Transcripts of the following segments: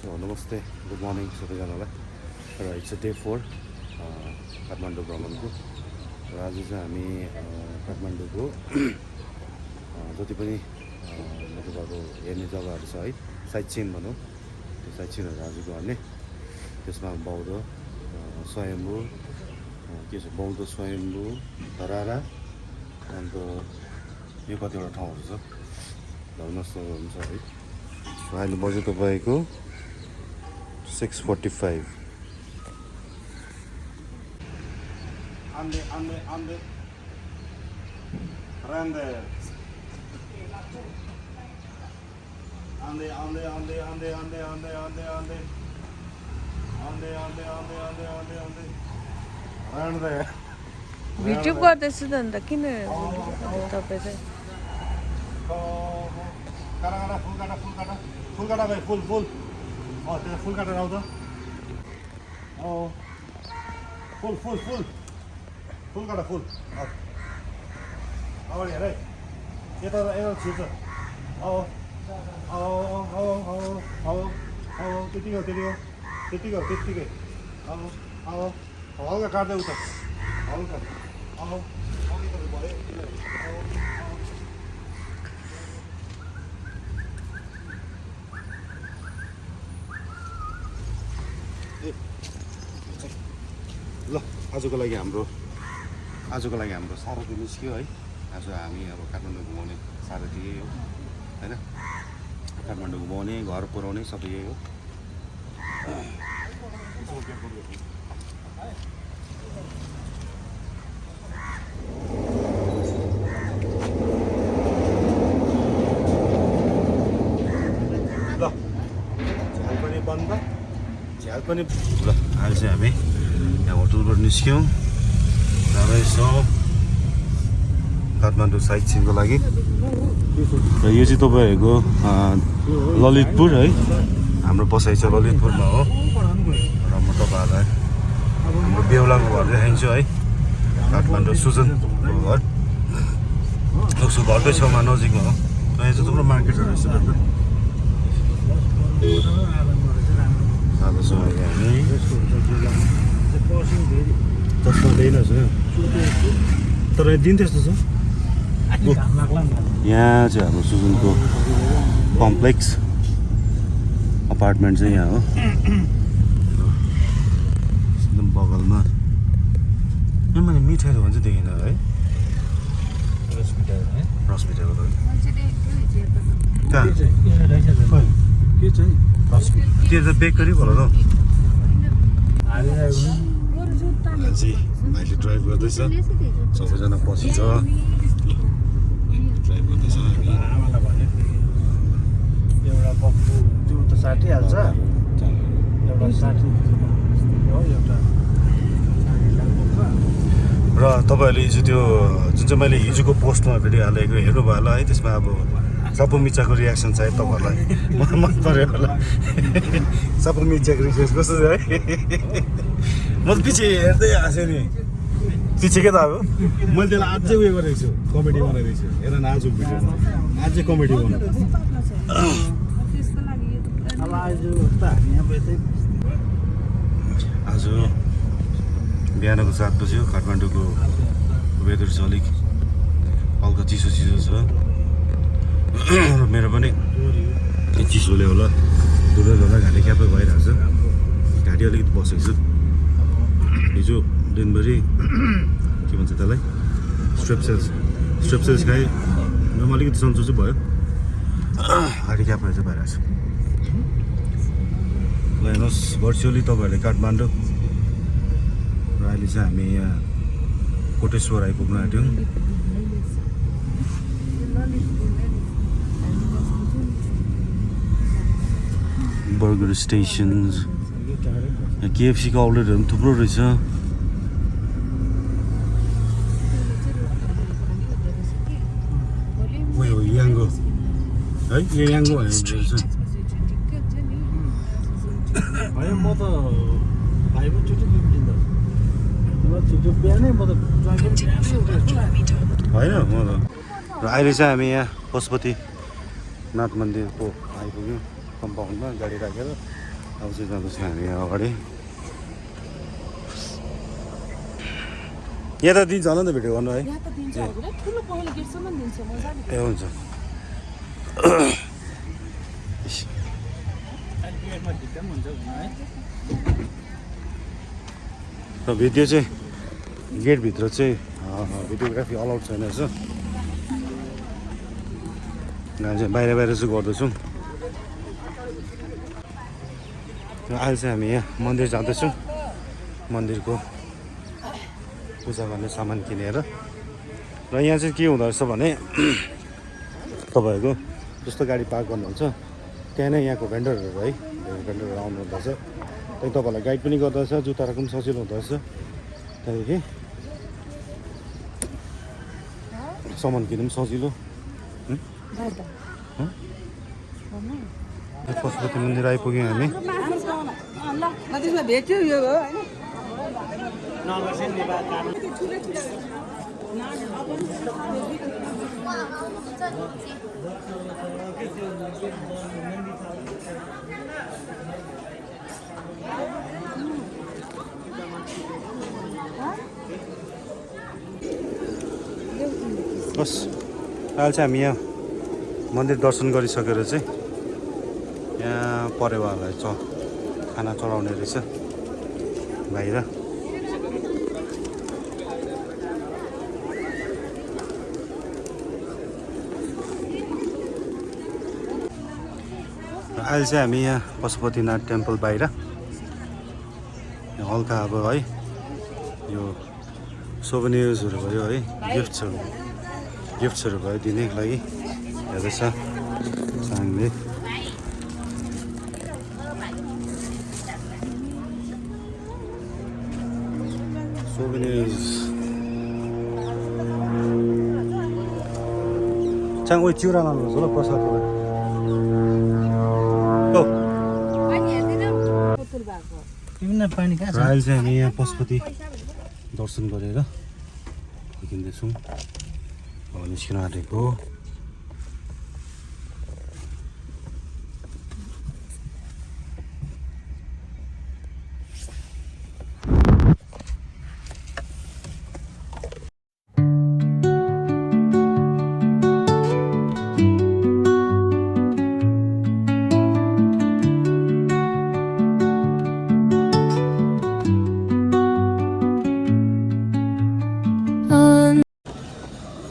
नमस्ते good morning सबैजनालाई र इट्स डे 4 काठमाडौँ भ्रमणको र आज चाहिँ हामी काठमाडौँको जति पनि मतलब अब हेर्ने जग्गाहरू छ है साइट सिन भनौँ त्यो साइट सिनहरू आज गर्ने त्यसमा बौद्ध स्वयम्भू के छ बौद्ध स्वयम्भू धरारा अन्त यो कतिवटा ठाउँहरू छ धर्मस्थलहरू हुन्छ है अहिले बजे तपाईँको 6:45 Ande, rende. Ande. Rende. Video गर्दैछु त अन्त किन तपाईँ चाहिँ फुल काटा भाइ फुल त्यहाँ फुल काटेर आउँछ फुल काटा फुल अगाडि हेर है यता छिर्छ त्यतिकै हल्का काट्दै उता हल्का ल आजको लागि हाम्रो सारथी निस्क्यो है आज हामी अब काठमाडौँ घुमाउने सारथी यही हो होइन काठमाडौँ घुमाउने घर पुऱ्याउने सबै यही हो ल झ्याल पनि बन्द झ्याल पनि ल आज चाहिँ हामी यहाँ होटलबाट निस्क्यौँ जाँदैछौँ काठमाडौँ साइट सिनको लागि र यो चाहिँ तपाईँहरूको ललितपुर है हाम्रो बसाइ चाहिँ ललितपुरमा हो र म तपाईँहरूलाई हाम्रो बेहुलाको घर देखाइन्छु है काठमाडौँ सुजनको घर उसको घरकै छेउमा नजिकमा हो यहाँ चाहिँ थुप्रो मार्केटहरू रहेछ अब चाहिँ हामी चस्मा ल्याइन तर दिन त्यस्तो छ यहाँ चाहिँ हाम्रो सुजनको कम्प्लेक्स अपार्टमेन्ट चाहिँ यहाँ हो एकदम बगलमा मैले मिठाईहरू भन्छ देखिन है रसमिठाईको कहाँ त्यो त बेकरी भयो त भाइले ड्राइभ गर्दैछ सबैजना पछि छ ड्राइभ गर्दैछ एउटा बक्खु त्यो त 60 हाल्छ एउटा 60 हो एउटा र तपाईँहरूले हिजो त्यो जुन चाहिँ मैले हिजोको पोस्टमा भिडियो हालेको हेर्नुभयो होला है त्यसमा अब सापु मिर्चाको रियाक्सन सायद तपाईँहरूलाई मन पऱ्यो होला सापु मिर्चाको रियाक्सन कस्तो छ है म त पछि हेर्दै हाँसेँ नि पछि के त अब मैले त्यसलाई अझै उयो गरेको छु कमेडी बनाइरहेको छु हेर न आजको भिडियोमा अझै कमेडी बनाऊ अब आज त हामी अब यतै आज बिहानको 7 बज्यो काठमाडौँको वेदर चाहिँ अलिक हल्का चिसो छ मेरो पनि चिसोले होला दुधै होला घाँटी क्यापै भइरहेको छ घाँटी अलिकति बसेको छु हिजो दिनभरि के भन्छ त्यसलाई स्ट्रेप सेल्स खाएँ मेरो अलिकति सन्चो चाहिँ भयो घाँटी क्यापमा चाहिँ भइरहेको छ ल हेर्नुहोस् भर्चुअली तपाईँहरूले काठमाडौँ र अहिले चाहिँ हामी यहाँ कोटेश्वर आइपुग्नु आँट्यौँ बर्गर स्टेसन्स केएफसीको आउटलेटहरू पनि थुप्रो रहेछ उयो याङ्गो है यो याङ्गो रहेछ भयो म त भाइ पनि छिटो दिन्छ म छिटो बिहानै म त होइन म त र अहिले चाहिँ हामी यहाँ पशुपतिनाथ मन्दिरको आइपुग्यौँ कम्पाउन्डमा गाडी राखेर अब चाहिँ जाँदैछौँ हामी यहाँ अगाडि यहाँ त दिन्छ होला नि त भिडियो गर्नु है यहाँ त दिन्छ हजुर ठुलो पहेँलो गेटसम्म दिन्छ मजाले ए हुन्छ गेटमा ढिक्का पनि हुन्छ है र भिडियो चाहिँ गेटभित्र चाहिँ भिडियोग्राफी अलाउड छैन रहेछ हामी चाहिँ बाहिर बाहिर चाहिँ गर्दैछौँ र अहिले चाहिँ हामी यहाँ मन्दिर जाँदैछौँ मन्दिरको पूजा गर्ने सामान किनेर र यहाँ चाहिँ के हुँदो रहेछ भने तपाईँहरूको जस्तो गाडी पार्क गर्नुहुन्छ त्यहाँ नै यहाँको भेन्डरहरू है भेन्डरहरू आउनु हुँदो रहेछ त्यहाँदेखि तपाईँहरूलाई गाइड पनि गर्दो रहेछ जुत्ता राख्नु पनि सजिलो हुँदो रहेछ त्यहाँदेखि सामान किन्नु पनि सजिलो पशुपति मन्दिर आइपुग्यौँ हामी त्यसमा भेट्यो यो हो होइन बस अहिले चाहिँ हामी यहाँ मन्दिर दर्शन गरिसकेर चाहिँ यहाँ परेवालाई खाना चढाउने रहेछ बाहिर अहिले चाहिँ हामी यहाँ पशुपतिनाथ टेम्पल बाहिर हल्का अब है यो सोभेनियर्सहरू भयो है गिफ्ट्सहरू भयो दिनेको लागि हेर्दैछ साङले सोभेनियर्स चाङ उयो चिउरा लानुपर्छ होला प्रसादको लागि विभिन्न पानी कहाँ छ अहिले चाहिँ हामी यहाँ पशुपति दर्शन गरेर फर्किँदैछौँ अब निस्किन आँटेको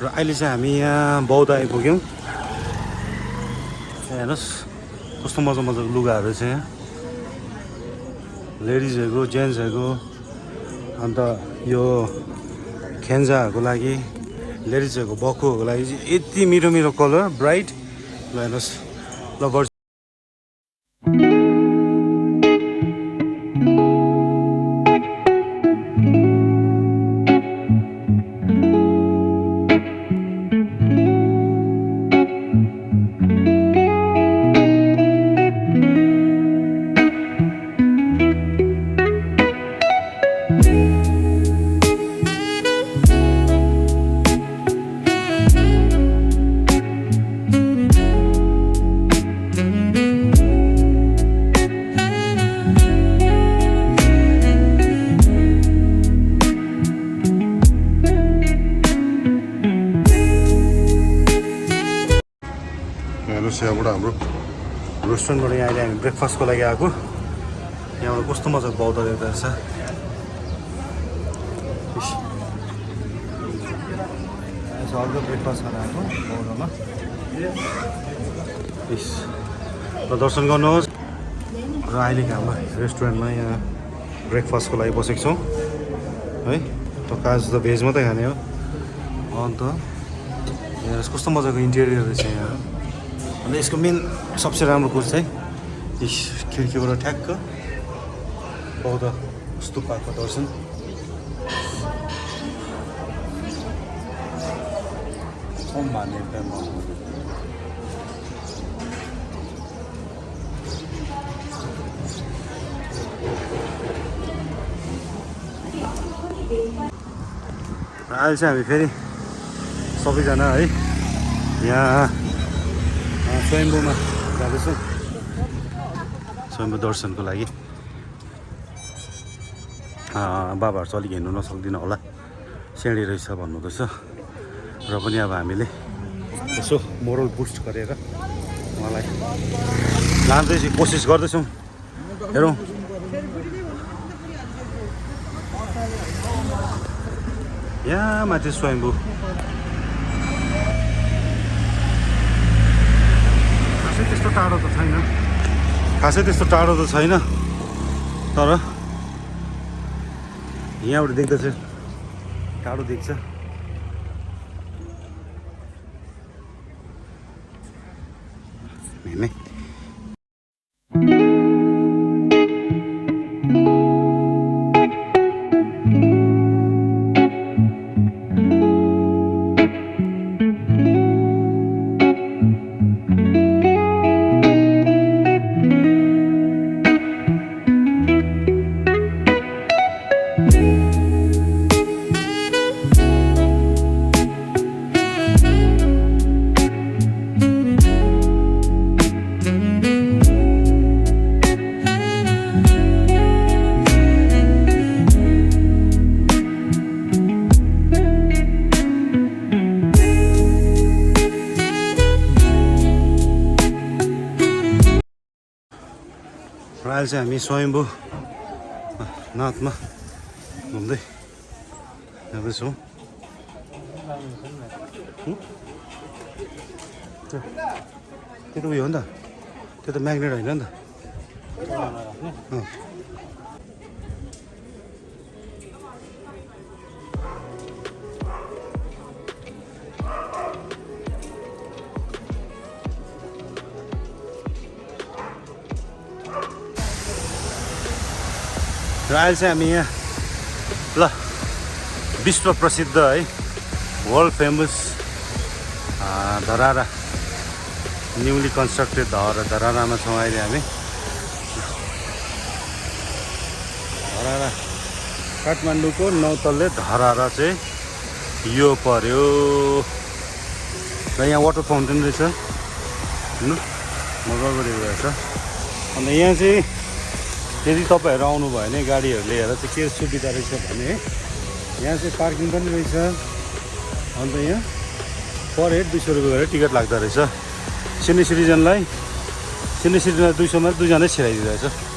र अहिले चाहिँ हामी यहाँ बौद्ध आइपुग्यौँ हेर्नुहोस् कस्तो मजा मजाको लुगाहरू छ यहाँ लेडिजहरूको जेन्ट्सहरूको अन्त यो खेन्जाहरूको लागि लेडिजहरूको बक्खुहरूको लागि चाहिँ यति मिठो मिठो कलर ब्राइट ल हेर्नुहोस् ल बर्ड यहाँबाट हाम्रो रेस्टुरेन्टबाट यहाँ अहिले हामी ब्रेकफास्टको लागि आएको यहाँबाट कस्तो मजाको बौद्ध देख्दो रहेछ अर्को ब्रेकफास्ट खान आएको बौद्धमा र दर्शन गर्नुहोस् र अहिलेको हाम्रो रेस्टुरेन्टमा यहाँ ब्रेकफास्टको लागि बसेको छौँ है त काज त भेज मात्रै खाने हो अन्त यहाँ कस्तो मजाको इन्टेरियर रहेछ यहाँ अन्त यसको मेन सबसे राम्रो कुरो चाहिँ खिड्कीबाट ठ्याक्क बौद्ध स्तूपको दर्शन अहिले चाहिँ हामी फेरि सबैजना है यहाँ स्वयम्भूमा जाँदैछौँ स्वयम्भू दर्शनको लागि बाबाहरू चाहिँ अलिक हिँड्नु नसक्दिनँ होला, सिँढी रहेछ भन्नुहुँदैछ। र पनि अब हामीले यसो मोरल बुस्ट गरेर उहाँलाई लाँदैछु, कोसिस गर्दैछौँ। हेरौँ यहाँ माथि स्वयम्भू खासै त्यस्तो टाढो त छैन, तर यहाँबाट देख्दा चाहिँ टाढो देख्छ। हेर्ने अहिले चाहिँ हामी स्वयम्भू नाथमा घुम्दै जाँदैछौँ। त्यो त उयो हो नि त, त्यो त म्याग्नेट होइन नि त। र अहिले चाहिँ हामी यहाँ ल विश्व प्रसिद्ध है वर्ल्ड फेमस धरारा न्युली कन्स्ट्रक्टेड धरारामा छौँ अहिले हामी। धरारा काठमाडौँको 9 तल्ले धरारा चाहिँ यो पर्यो। र यहाँ वाटर फाउन्टेन रहेछ, हेर्नु मजाको रहेछ। अन्त यहाँ चाहिँ यदि तपाईँहरू आउनुभयो भने गाडीहरू लिएर चाहिँ के सुविधा रहेछ भने यहाँ चाहिँ पार्किङ पनि रहेछ। अन्त यहाँ पर हेड 200 रुपियाँ गरेर टिकट लाग्दो रहेछ। सिनियर सिटिजनलाई 200 मा 2 जनै छिराइदिँदो रहेछ।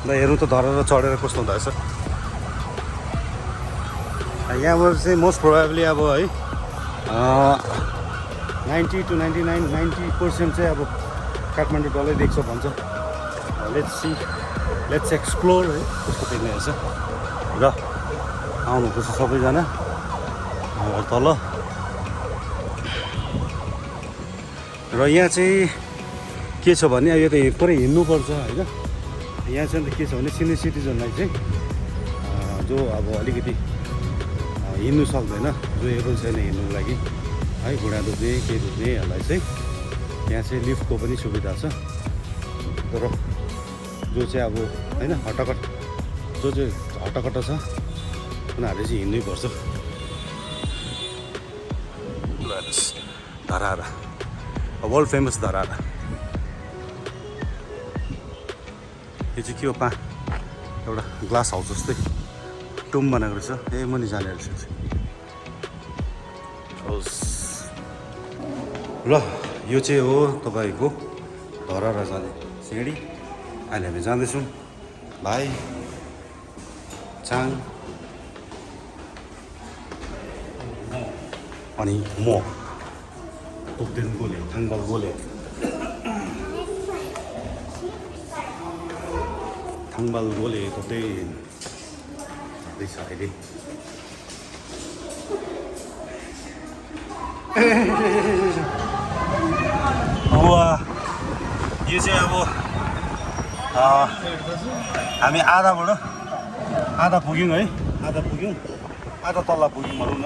ल हेरौँ त धरेर चढेर कस्तो हुँदो रहेछ। यहाँबाट चाहिँ मोस्ट प्रोभाबली अब है 90 to 99, 90% चाहिँ अब काठमाडौँ डल्लै देख्छ भन्छ। लेट्स एक्सप्लोर है कस्तो देख्ने रहेछ। र आउनुपर्छ सबैजना तल। र यहाँ चाहिँ के छ भने यो त पुरै हिँड्नुपर्छ होइन। यहाँ चाहिँ अन्त के छ भने सिनियर सिटिजनलाई चाहिँ जो अब अलिकति हिँड्नु सक्दैन, जो एबल छैन हिँड्नुको लागि है, घुँडा दुख्ने के दुख्नेहरूलाई चाहिँ यहाँ चाहिँ लिफ्टको पनि सुविधा छ। तर जो चाहिँ अब होइन हट्टाकट जो चाहिँ हट्टाकट्ट छ उनीहरूले चाहिँ हिँड्नै पर्छ। धरारा वर्ल्ड फेमस धरारा। यो चाहिँ के हो एउटा ग्लास हाउस जस्तै टुम बनाएको रहेछ। ए म नि जाने रहेछ। ल यो चाहिँ हो तपाईँको धरारा जाने सिँढी। अहिले हामी जाँदैछौँ भाइ चाङ अनि म तोक्देन गोले थाङबाल गोले थाङबाल गोले तोक्देन जाँदैछ अहिले। यो चाहिँ अब हामी आधा पुग्यौँ है, आधा तल्ला पुग्यौँ भनौँ न।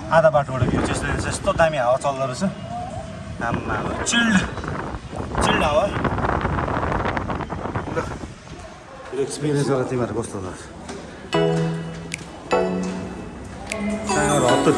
आधा बाटोबाट भ्यू चाहिँ यस्तो दामी हावा चल्दो रहेछ आम्मा चिल्ड हावा यो एक्सपिरियन्स गरेर तिमीहरू कस्तो रहेछ हत्तु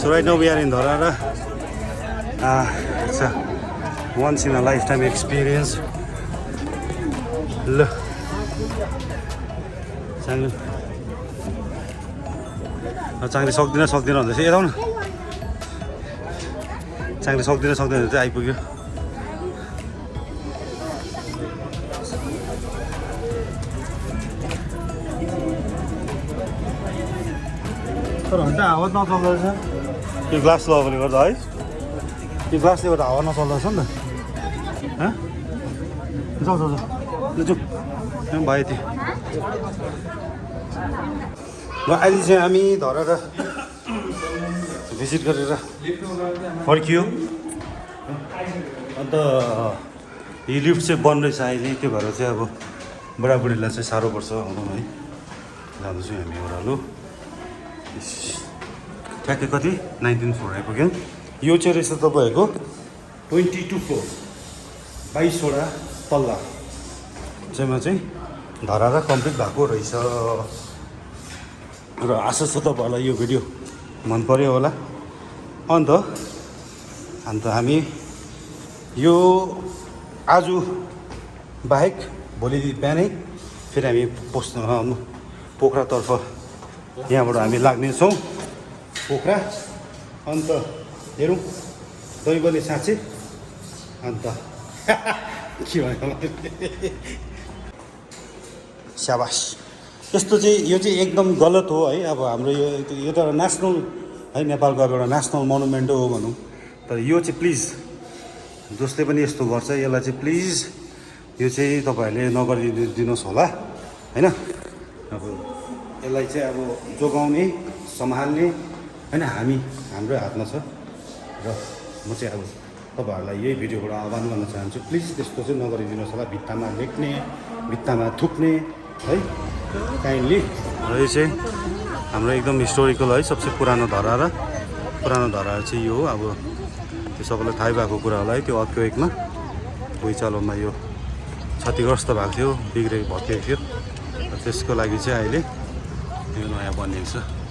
So right now we are in Dharara. It's a once in a lifetime experience. Look. चाङले सक्दिन भन्दैछ यता न चाङले सक्दिन चाहिँ आइपुग्यो तर हन्टा हावा नचल्दो रहेछ यो ग्लास लगाउनुले गर्दा है यो ग्लासले गर्दा हावा नचल्दो रहेछ नि त जाउँ जाउँ भयो त्यो र अहिले चाहिँ हामी धरेर भिजिट गरेर फर्कियो अन्त यो लिफ्ट चाहिँ बन्द रहेछ अहिले त्यो भएर चाहिँ अब बुढाबुढीलाई चाहिँ साह्रो पर्छ आउनु है जाँदैछौँ हामी ओह्रालो ट्याक्कै कति 19 फ्लोर आइपुग्यौँ यो चाहिँ रहेछ तपाईँहरूको 22 फ्लोर 22वटा तल्ला चाहिँमा चाहिँ धराएर कम्प्लिट भएको रहेछ र आशा छ तपाईँहरूलाई यो भिडियो मन पर्यो होला अन्त हामी यो आज बाहेक भोलि बिहानै फेरि हामी पोखरातर्फ यहाँबाट हामी लाग्नेछौँ पोखरा अन्त हेरौँ दैवले साँच्चै अन्त के भन्नु स्याबास यस्तो चाहिँ यो चाहिँ एकदम गलत हो है अब हाम्रो यो त नेसनल है नेपालको अब एउटा नेसनल मोनुमेन्ट हो भनौँ तर यो चाहिँ प्लिज जसले पनि यस्तो गर्छ यसलाई चाहिँ प्लिज यो चाहिँ तपाईँहरूले नगरिदिनुहोस् होला होइन अब यसलाई चाहिँ अब जोगाउने सम्हाल्ने होइन हाम्रो हातमा छ र म चाहिँ अब तपाईँहरूलाई यही भिडियोबाट आह्वान गर्न चाहन्छु प्लिज त्यस्तो चाहिँ नगरिदिनुहोस् होला भित्तामा लेख्ने भित्तामा थुक्ने है काइन्डली र यो चाहिँ हाम्रो एकदम हिस्टोरिकल है सबसे पुरानो धरारा चाहिँ यो हो अब त्यो सबैलाई थाहै भएको कुरा होला है त्यो अर्थक्वेकमा भुइँचालोमा यो क्षतिग्रस्त भएको थियो बिग्रेको भत्किएको थियो त्यसको लागि चाहिँ अहिले यो नयाँ बनिएको छ